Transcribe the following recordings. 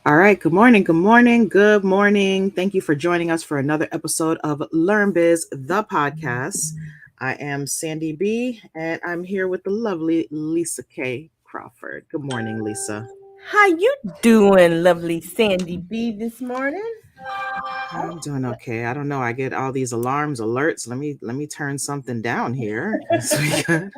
All right. Good morning. Good morning. Good morning. Thank you for joining us for another episode of LearnBiz, the podcast. I am Sandy B, and I'm here with the lovely Lisa K. Crawford. Good morning, Lisa. How you doing, lovely Sandy B, this morning? I'm doing okay. I don't know. I get all these alarms, alerts. Let me turn something down here because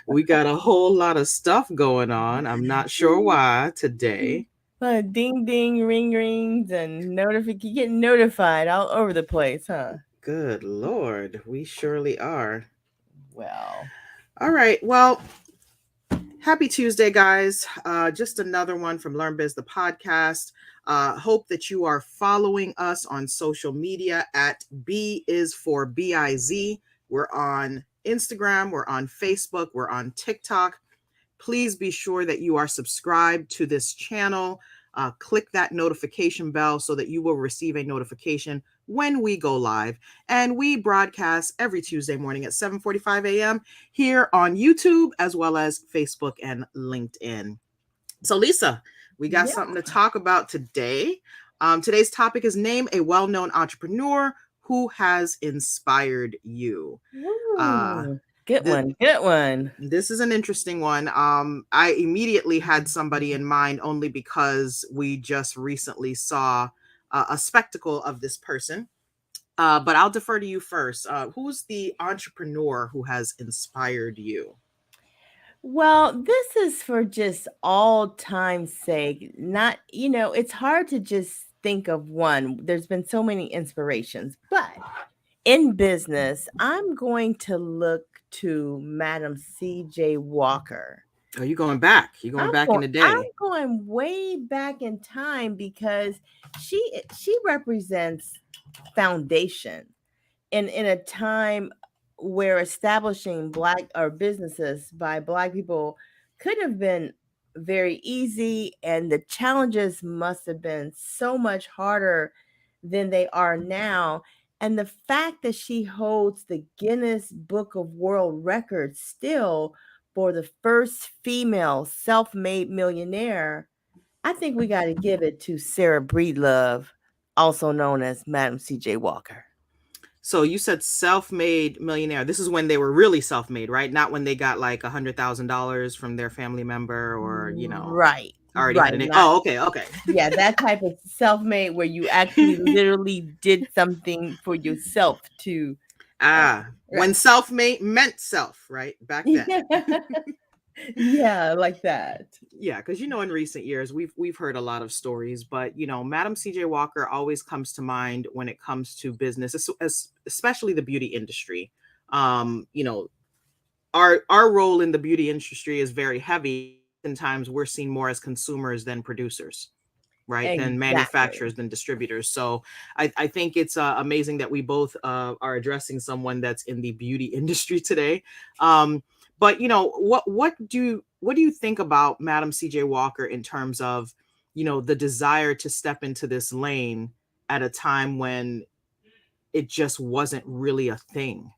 we got a whole lot of stuff going on. I'm not sure why today. Ding ding, ring rings, and you get notified all over the place, huh? Good Lord, we surely are. Well, All right. Well, happy Tuesday, guys. Just another one from Learn Biz, the podcast. Hope that you are following us on social media at B is for BIZ. We're on Instagram, we're on Facebook, we're on TikTok. Please be sure that you are subscribed to this channel. Click that notification bell so that you will receive a notification when we go live. And we broadcast every Tuesday morning at 7:45 a.m. here on YouTube, as well as Facebook and LinkedIn. So, Lisa, we got yeah. something to talk about today. Today's topic is name a well-known entrepreneur who has inspired you. Uh, Ooh, good th- one, good one. this is an interesting one. I immediately had somebody in mind only because we just recently saw a spectacle of this person. But I'll defer to you first. Who's the entrepreneur who has inspired you? Well, this is for just all time's sake. Not, it's hard to just think of one. There's been so many inspirations, but in business, I'm going to look to Madam C.J. Walker. Are you going back? You going back in the I'm day? going way back in time because she represents foundation in a time where establishing black or businesses by black people could have been very easy, and the challenges must have been so much harder than they are now. And the fact that she holds the Guinness Book of World Records still for the first female self-made millionaire, I think we got to give it to Sarah Breedlove, also known as Madam C.J. Walker. So you said self-made millionaire. This is when they were really self-made, right? Not when they got like $100,000 from their family member, or Right, already had right. an. Not, Oh, okay, okay. yeah, that type of self-made where you actually literally did something for yourself to, uh, When right. self-made meant self, right? Back then. Yeah, like that. Yeah, because in recent years we've heard a lot of stories, but Madam CJ Walker always comes to mind when it comes to business, especially the beauty industry. Our role in the beauty industry is very heavy. Sometimes we're seen more as consumers than producers, right? Than Exactly. manufacturers, than distributors. So I think it's amazing that we both are addressing someone that's in the beauty industry today. But what do you think about Madam CJ Walker in terms of the desire to step into this lane at a time when it just wasn't really a thing?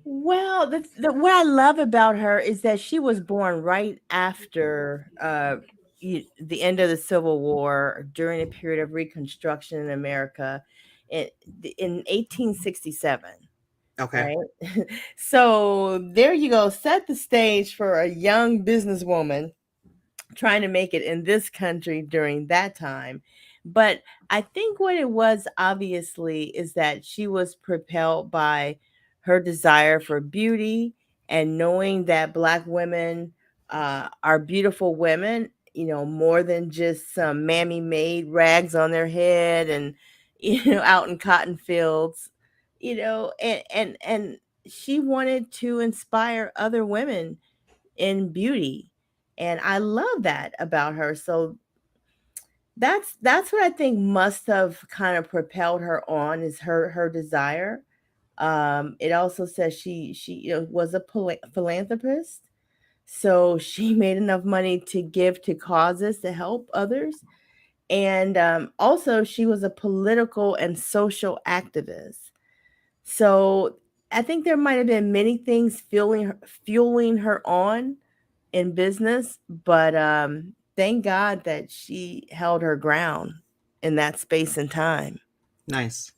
Well, what I love about her is that she was born right after the end of the Civil War, during a period of Reconstruction in America, in, in 1867. Okay. Right. So there you go. Set the stage for a young businesswoman trying to make it in this country during that time. But I think what it was, obviously, is that she was propelled by her desire for beauty and knowing that Black women are beautiful women, more than just some mammy made rags on their head and, out in cotton fields, and she wanted to inspire other women in beauty, and I love that about her. So that's what I think must have kind of propelled her on, is her desire. It also says she was a philanthropist, so she made enough money to give to causes to help others, and also she was a political and social activist. So I think there might have been many things fueling her on in business, but thank God that she held her ground in that space and time. Nice.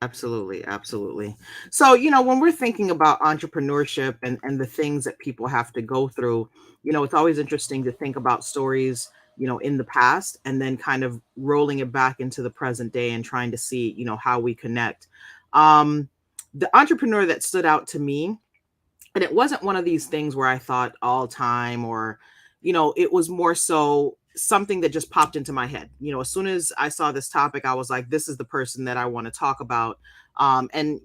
Absolutely, absolutely. So, when we're thinking about entrepreneurship and the things that people have to go through, it's always interesting to think about stories, in the past and then kind of rolling it back into the present day and trying to see, how we connect. Um, the entrepreneur that stood out to me, and it wasn't one of these things where I thought all time or, it was more so something that just popped into my head. As soon as I saw this topic, I was like, this is the person that I want to talk about. And,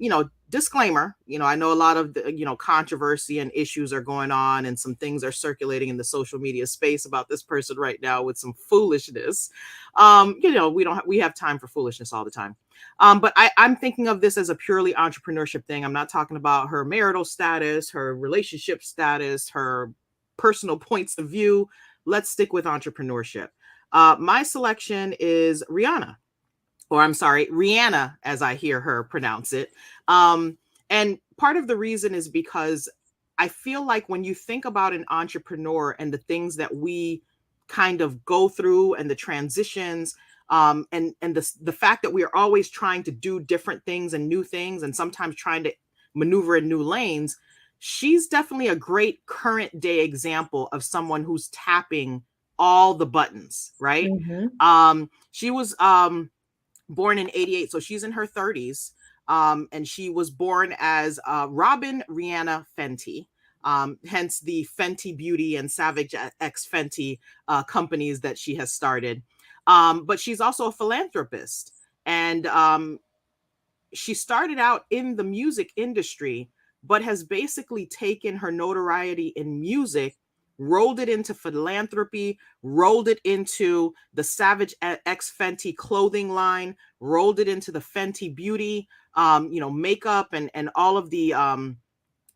disclaimer, I know a lot of the, controversy and issues are going on and some things are circulating in the social media space about this person right now with some foolishness. We have time for foolishness all the time. But I'm thinking of this as a purely entrepreneurship thing. I'm not talking about her marital status, her relationship status, her personal points of view. Let's stick with entrepreneurship. My selection is Rihanna, or I'm sorry, Rihanna, as I hear her pronounce it. And part of the reason is because I feel like when you think about an entrepreneur and the things that we kind of go through and the transitions, and the fact that we are always trying to do different things and new things and sometimes trying to maneuver in new lanes, she's definitely a great current day example of someone who's tapping all the buttons, right? Mm-hmm. She was born in 88, so she's in her 30s. And she was born as Robin Rihanna Fenty, hence the Fenty Beauty and Savage X Fenty companies that she has started. But she's also a philanthropist. And she started out in the music industry, but has basically taken her notoriety in music, rolled it into philanthropy, rolled it into the Savage X Fenty clothing line, rolled it into the Fenty Beauty, makeup and all of the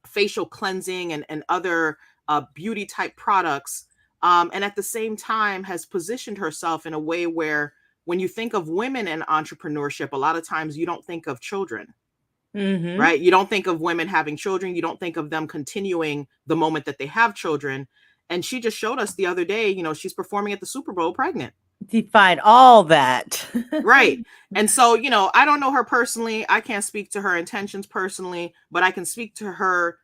facial cleansing and other beauty type products. And at the same time has positioned herself in a way where when you think of women in entrepreneurship, a lot of times you don't think of children, Mm-hmm. right? You don't think of women having children. You don't think of them continuing the moment that they have children. And she just showed us the other day, she's performing at the Super Bowl pregnant. Defied all that. Right. And so, I don't know her personally. I can't speak to her intentions personally, but I can speak to her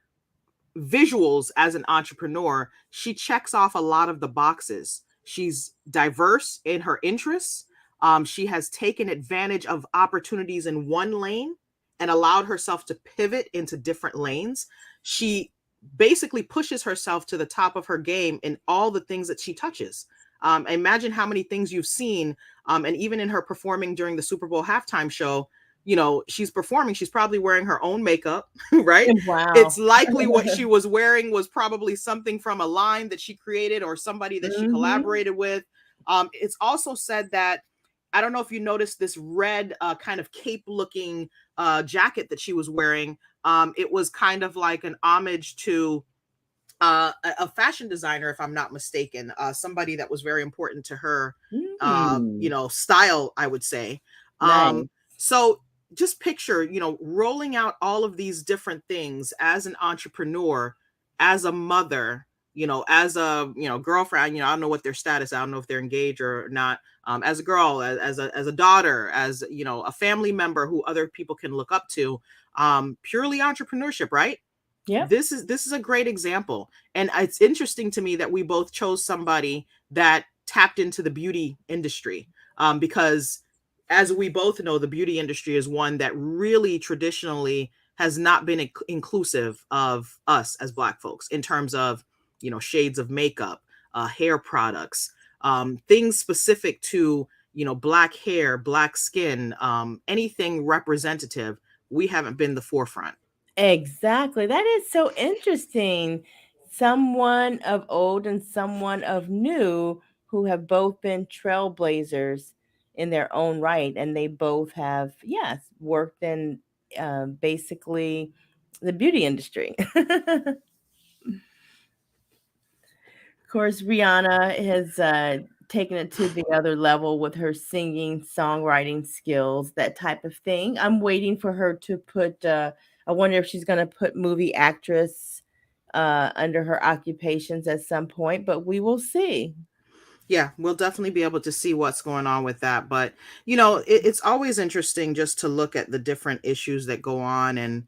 visuals as an entrepreneur. She checks off a lot of the boxes. She's diverse in her interests. She has taken advantage of opportunities in one lane and allowed herself to pivot into different lanes. She basically pushes herself to the top of her game in all the things that she touches. Imagine how many things you've seen. And even in her performing during the Super Bowl halftime show, she's performing, she's probably wearing her own makeup, right? Wow. It's likely what she was wearing was probably something from a line that she created or somebody that she Mm-hmm. collaborated with. It's also said that, I don't know if you noticed this red kind of cape looking jacket that she was wearing. It was kind of like an homage to a fashion designer, if I'm not mistaken, somebody that was very important to her, Mm. style, I would say. Nice. So just picture, rolling out all of these different things as an entrepreneur, as a mother, as a, girlfriend, I don't know what their status, I don't know if they're engaged or not, as a girl, as a daughter, as, a family member who other people can look up to, purely entrepreneurship, right? Yep. This is a great example. And it's interesting to me that we both chose somebody that tapped into the beauty industry, because as we both know, the beauty industry is one that really traditionally has not been inclusive of us as Black folks in terms of, shades of makeup, hair products, things specific to, Black hair, Black skin, anything representative. We haven't been the forefront. Exactly. That is so interesting. Someone of old and someone of new who have both been trailblazers in their own right. And they both have, yes, worked in basically the beauty industry. Of course, Rihanna has taken it to the other level with her singing, songwriting skills, that type of thing. I'm waiting for her to put. I wonder if she's going to put movie actress under her occupations at some point, but we will see. Yeah, we'll definitely be able to see what's going on with that. But, it's always interesting just to look at the different issues that go on and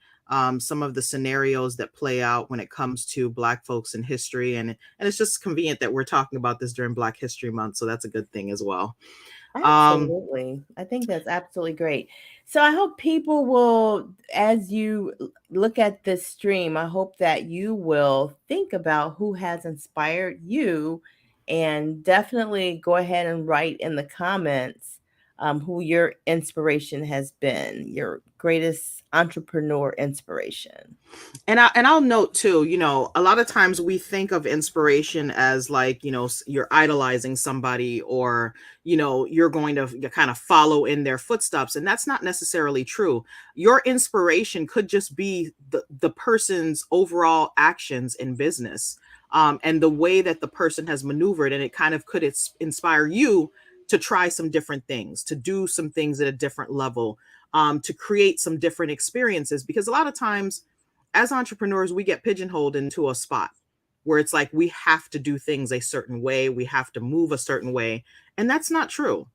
some of the scenarios that play out when it comes to Black folks in history. And it's just convenient that we're talking about this during Black History Month. So that's a good thing as well. Um, Absolutely. I think that's absolutely great. So I hope people will, as you look at this stream, I hope that you will think about who has inspired you and definitely go ahead and write in the comments who your inspiration has been, your greatest entrepreneur inspiration. and I'll note too, a lot of times we think of inspiration as like, you're idolizing somebody, or, you're going to kind of follow in their footsteps. And that's not necessarily true. Your inspiration could just be the person's overall actions in business, and the way that the person has maneuvered. And it kind of could inspire you to try some different things, to do some things at a different level, to create some different experiences. Because a lot of times, as entrepreneurs, we get pigeonholed into a spot where it's like we have to do things a certain way, we have to move a certain way, and that's not true.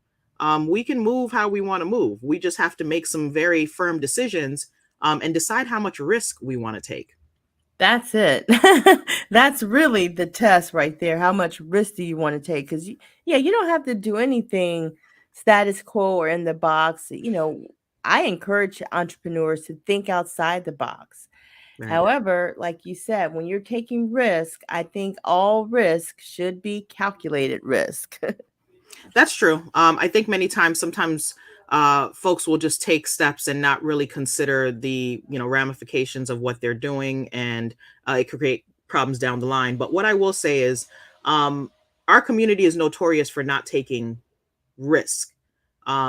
We can move how we want to move. We just have to make some very firm decisions, and decide how much risk we want to take. That's it. That's really the test right there. How much risk do you want to take? Because, yeah, you don't have to do anything status quo or in the box. I encourage entrepreneurs to think outside the box. Right. However, like you said, when you're taking risk, I think all risk should be calculated risk. That's true. I think many times, sometimes folks will just take steps and not really consider the ramifications of what they're doing, and it could create problems down the line. But what I will say is, um, our community is notorious for not taking risk.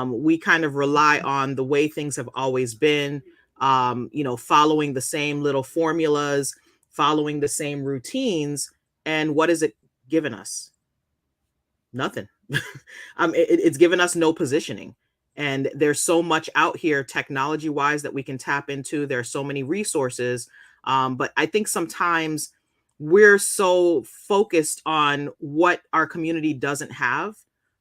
We kind of rely on the way things have always been, following the same little formulas, following the same routines. And what has it given us? Nothing. It's given us no positioning. And there's so much out here technology wise that we can tap into. There are so many resources. But I think sometimes we're so focused on what our community doesn't have,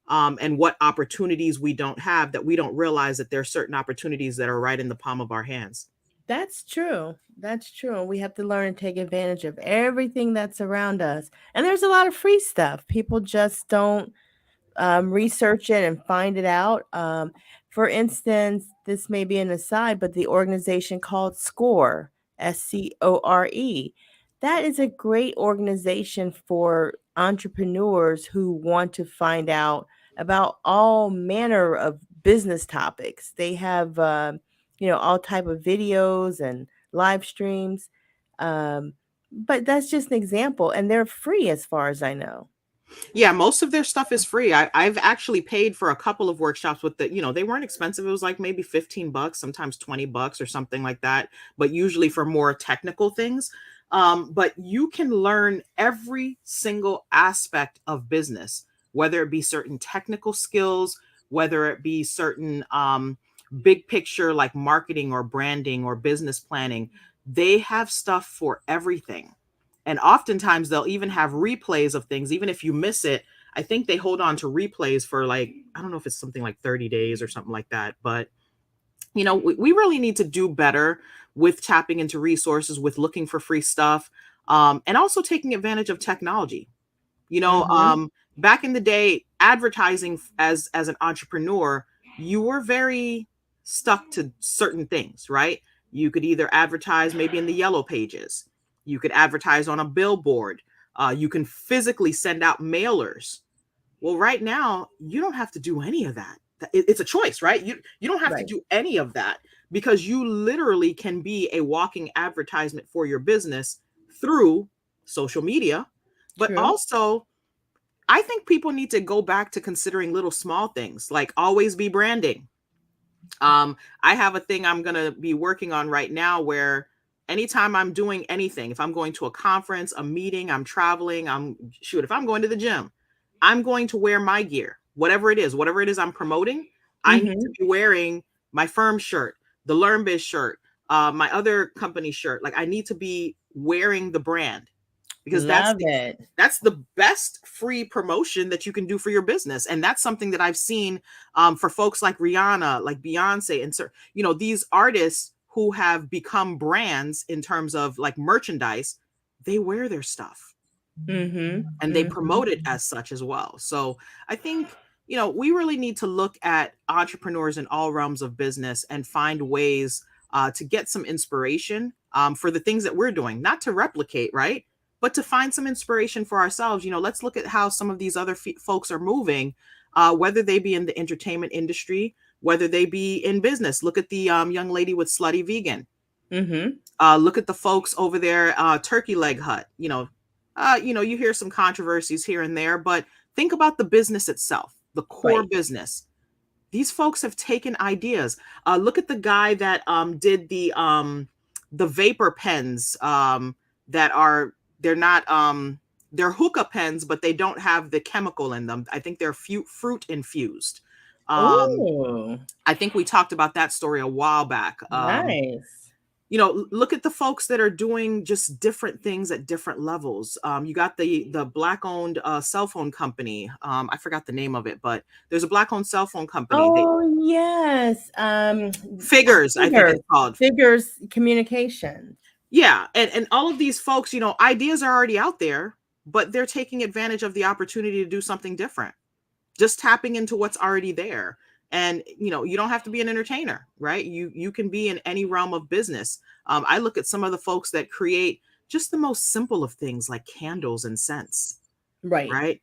and what opportunities we don't have, that we don't realize that there are certain opportunities that are right in the palm of our hands. That's true. That's true. And we have to learn to take advantage of everything that's around us. And there's a lot of free stuff. People just don't research it and find it out. For instance, this may be an aside, but the organization called SCORE, SCORE, that is a great organization for entrepreneurs who want to find out about all manner of business topics. They have, all type of videos and live streams. Um, but that's just an example, and they're free as far as I know. Yeah, most of their stuff is free. I've actually paid for a couple of workshops with they weren't expensive. It was like maybe $15, sometimes $20 or something like that, but usually for more technical things. But you can learn every single aspect of business, whether it be certain technical skills, whether it be certain big picture like marketing or branding or business planning. They have stuff for everything. And oftentimes they'll even have replays of things, even if you miss it. I think they hold on to replays for like, I don't know if it's something like 30 days or something like that. But, we really need to do better with tapping into resources, with looking for free stuff, and also taking advantage of technology. You know, Hmm. back in the day, advertising as an entrepreneur, you were very stuck to certain things, right? You could either advertise maybe in the yellow pages, you could advertise on a billboard, you can physically send out mailers. Well, right now, you don't have to do any of that. It's a choice, right? You don't have to Right. do any of that, because you literally can be a walking advertisement for your business through social media. But True. also, I think people need to go back to considering little small things, like always be branding. I have a thing I'm going to be working on right now where anytime I'm doing anything, if I'm going to a conference, a meeting, I'm traveling, if I'm going to the gym, I'm going to wear my gear, whatever it is I'm promoting. I need to Hmm. be wearing my firm shirt, the LearnBiz shirt, my other company shirt. Like, I need to be wearing the brand. because Love it. that's the best free promotion that you can do for your business. And that's something that I've seen for folks like Rihanna, like Beyonce, and these artists who have become brands in terms of like merchandise. They wear their stuff and they promote it as such as well. So I think, we really need to look at entrepreneurs in all realms of business and find ways to get some inspiration for the things that we're doing, not to replicate, right? But to find some inspiration for ourselves. Let's look at how some of these other folks are moving, whether they be in the entertainment industry, whether they be in business. Look at the young lady with Slutty Vegan. Look at the folks over there, Turkey Leg Hut. You hear some controversies here and there, but think about the business itself, the core business. These folks have taken ideas. Look at the guy that did the vapor pens that are, they're not, they're hookah pens, but they don't have the chemical in them. I think they're fruit infused. Oh, I think we talked about that story a while back. nice. Look at the folks that are doing just different things at different levels. You got the Black-owned cell phone company. I forgot the name of it, but there's a Black-owned cell phone company. Oh, yes. Figures, I think it's called. Figures Communication. Yeah, and all of these folks, ideas are already out there, but they're taking advantage of the opportunity to do something different. Just tapping into what's already there. And, you don't have to be an entertainer, right? You can be in any realm of business. I look at some of the folks that create just the most simple of things like candles and scents, right?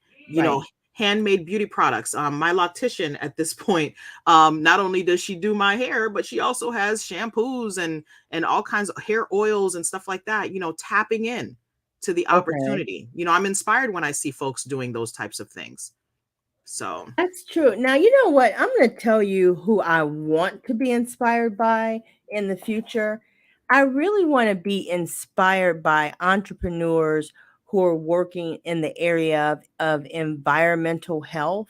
Handmade beauty products. My loctician at this point, not only does she do my hair, but she also has shampoos and all kinds of hair oils and stuff like that, tapping in to the opportunity. I'm inspired when I see folks doing those types of things. So that's true. Now, you know what? I'm going to tell you who I want to be inspired by in the future. I really want to be inspired by entrepreneurs who are working in the area of environmental health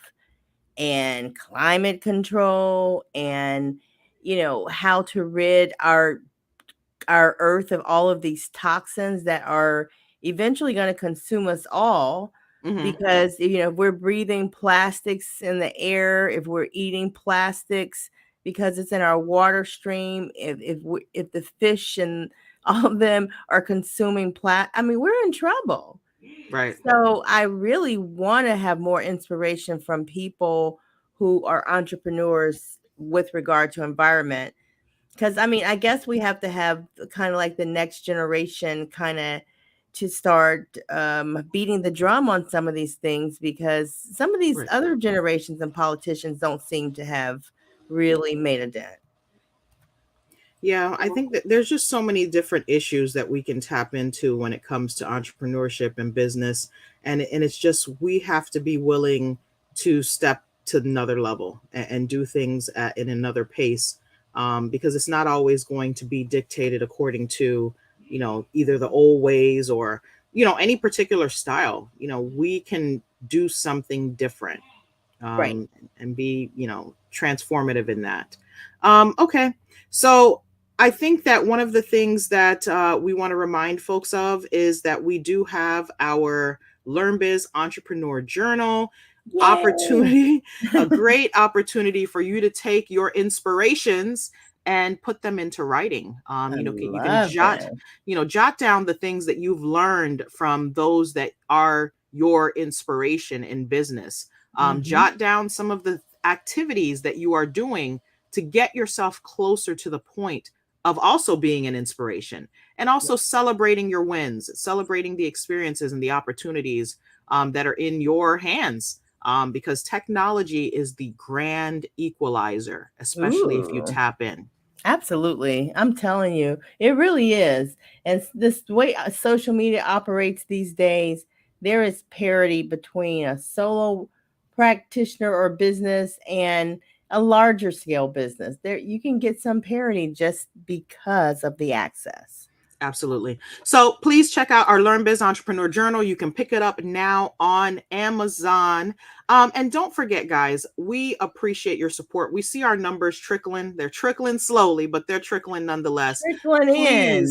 and climate control and, how to rid our earth of all of these toxins that are eventually going to consume us all. Because if we're breathing plastics in the air, if we're eating plastics because it's in our water stream, if the fish and all of them are consuming we're in trouble. Right. So I really want to have more inspiration from people who are entrepreneurs with regard to environment. Because I guess we have to have kind of like the next generation kind of to start beating the drum on some of these things, because some of these other generations and politicians don't seem to have really made a dent. Yeah, I think that there's just so many different issues that we can tap into when it comes to entrepreneurship and business. And it's just, we have to be willing to step to another level and do things in another pace, because it's not always going to be dictated according to, either the old ways or, any particular style. We can do something different and be, transformative in that. Okay. So I think that one of the things that we want to remind folks of is that we do have our LearnBiz Entrepreneur Journal. Yay! Opportunity, a great opportunity for you to take your inspirations and put them into writing. You can jot down the things that you've learned from those that are your inspiration in business. Jot down some of the activities that you are doing to get yourself closer to the point of also being an inspiration, and also celebrating your wins, celebrating the experiences and the opportunities that are in your hands. Because technology is the grand equalizer, especially if you tap in. Absolutely. I'm telling you, it really is. And this way social media operates these days, there is parity between a solo practitioner or business and a larger scale business. There you can get some parity just because of the access. Absolutely. So please check out our LearnBiz Entrepreneur Journal. You can pick it up now on Amazon. And don't forget, guys, we appreciate your support. We see our numbers trickling. They're trickling slowly, but they're trickling nonetheless. Trickling in.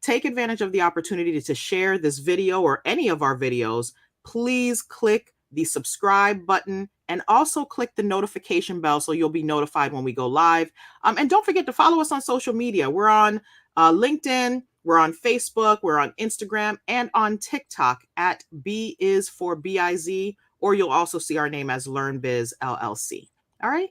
take advantage of the opportunity to share this video or any of our videos. Please click the subscribe button and also click the notification bell so you'll be notified when we go live. And don't forget to follow us on social media. We're on LinkedIn, we're on Facebook, we're on Instagram, and on TikTok at B is for BIZ, or you'll also see our name as LearnBiz LLC. All right.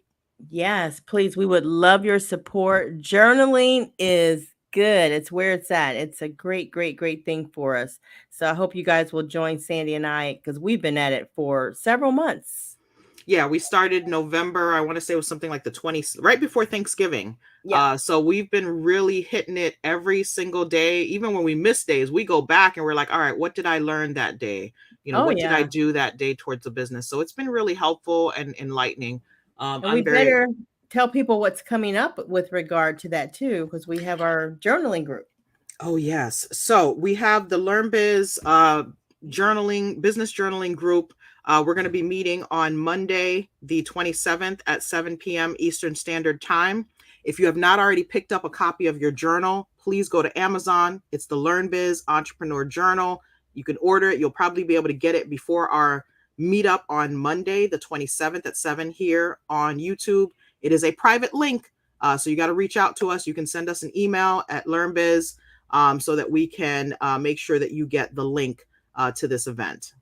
Yes, please. We would love your support. Journaling is good. It's where it's at. It's a great, great, great thing for us. So I hope you guys will join Sandy and I because we've been at it for several months. Yeah, we started November. I want to say it was something like the 20th, right before Thanksgiving. Yeah. So we've been really hitting it every single day. Even when we miss days, we go back and we're like, all right, what did I learn that day? What did I do that day towards the business? So it's been really helpful and enlightening. And we better tell people what's coming up with regard to that too, because we have our journaling group. Oh, yes. So we have the LearnBiz business journaling group. We're going to be meeting on Monday, the 27th at 7 p.m. Eastern Standard Time. If you have not already picked up a copy of your journal, please go to Amazon. It's the LearnBiz Entrepreneur Journal. You can order it. You'll probably be able to get it before our meetup on Monday, the 27th at 7 here on YouTube. It is a private link, so you got to reach out to us. You can send us an email at LearnBiz so that we can make sure that you get the link to this event.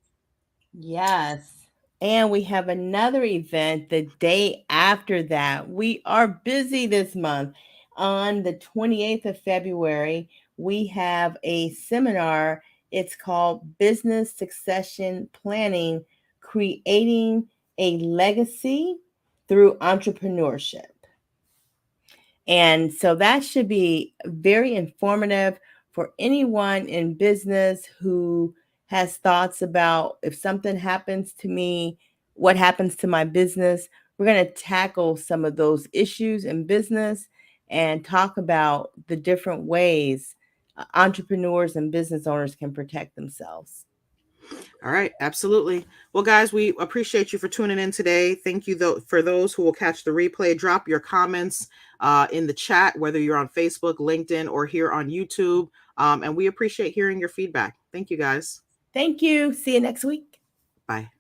Yes. And we have another event the day after that. We are busy this month. On the 28th of February, we have a seminar. It's called Business Succession Planning, Creating a Legacy Through Entrepreneurship. And so that should be very informative for anyone in business who has thoughts about if something happens to me, what happens to my business. We're going to tackle some of those issues in business and talk about the different ways entrepreneurs and business owners can protect themselves. All right. Absolutely. Well, guys, we appreciate you for tuning in today. Thank you for those who will catch the replay. Drop your comments in the chat, whether you're on Facebook, LinkedIn, or here on YouTube. And we appreciate hearing your feedback. Thank you, guys. Thank you. See you next week. Bye.